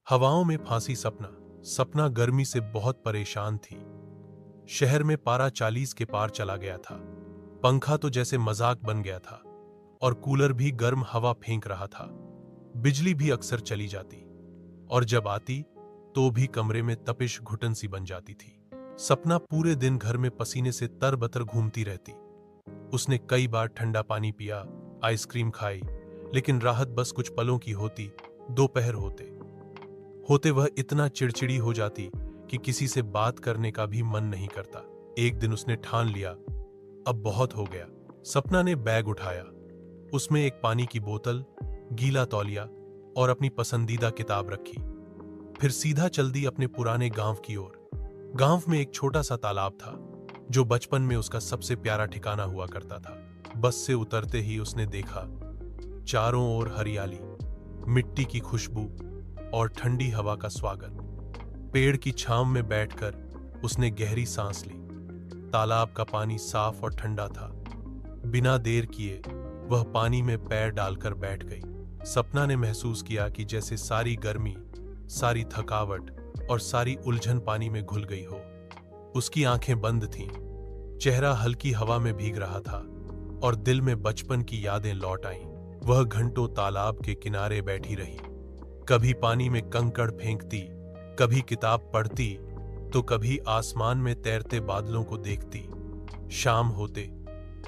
हवाओं में फांसी सपना। सपना गर्मी से बहुत परेशान थी। शहर में पारा 40 के पार चला गया था। पंखा तो जैसे मजाक बन गया था और कूलर भी गर्म हवा फेंक रहा था। बिजली भी अक्सर चली जाती और जब आती तो भी कमरे में तपिश घुटन सी बन जाती थी। सपना पूरे दिन घर में पसीने से तरबतर घूमती रहती। उसने कई बार ठंडा पानी पिया, आइसक्रीम खाई, लेकिन राहत बस कुछ पलों की होती। दोपहर होते होते वह इतना चिड़चिड़ी हो जाती कि किसी से बात करने का भी मन नहीं करता। एक दिन उसने ठान लिया, अब बहुत हो गया। सपना ने बैग उठाया। उसमें एक पानी की बोतल, गीला तौलिया और अपनी पसंदीदा किताब रखी। फिर सीधा चल दी अपने पुराने गांव की ओर। गांव में एक छोटा सा तालाब था जो बचपन में उसका सबसे प्यारा ठिकाना हुआ करता था। बस से उतरते ही उसने देखा, चारों ओर हरियाली, मिट्टी की खुशबू और ठंडी हवा का स्वागत। पेड़ की छांव में बैठकर उसने गहरी सांस ली। तालाब का पानी साफ और ठंडा था। बिना देर किए वह पानी में पैर डालकर बैठ गई। सपना ने महसूस किया कि जैसे सारी गर्मी, सारी थकावट और सारी उलझन पानी में घुल गई हो। उसकी आंखें बंद थीं, चेहरा हल्की हवा में भीग रहा था और दिल में बचपन की यादें लौट आईं। वह घंटों तालाब के किनारे बैठी रही, कभी पानी में कंकड़ फेंकती, कभी किताब पढ़ती, तो कभी आसमान में तैरते बादलों को देखती। शाम होते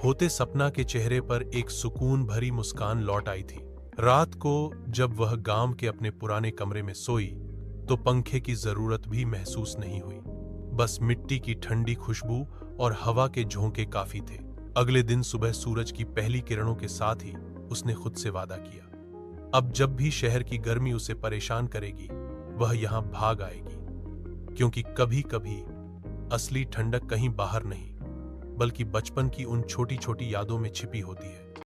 होते सपना के चेहरे पर एक सुकून भरी मुस्कान लौट आई थी। रात को जब वह गांव के अपने पुराने कमरे में सोई तो पंखे की जरूरत भी महसूस नहीं हुई। बस मिट्टी की ठंडी खुशबू और हवा के झोंके काफी थे। अगले दिन सुबह सूरज की पहली किरणों के साथ ही उसने खुद से वादा किया, अब जब भी शहर की गर्मी उसे परेशान करेगी वह यहां भाग आएगी, क्योंकि कभी कभी असली ठंडक कहीं बाहर नहीं बल्कि बचपन की उन छोटी छोटी यादों में छिपी होती है।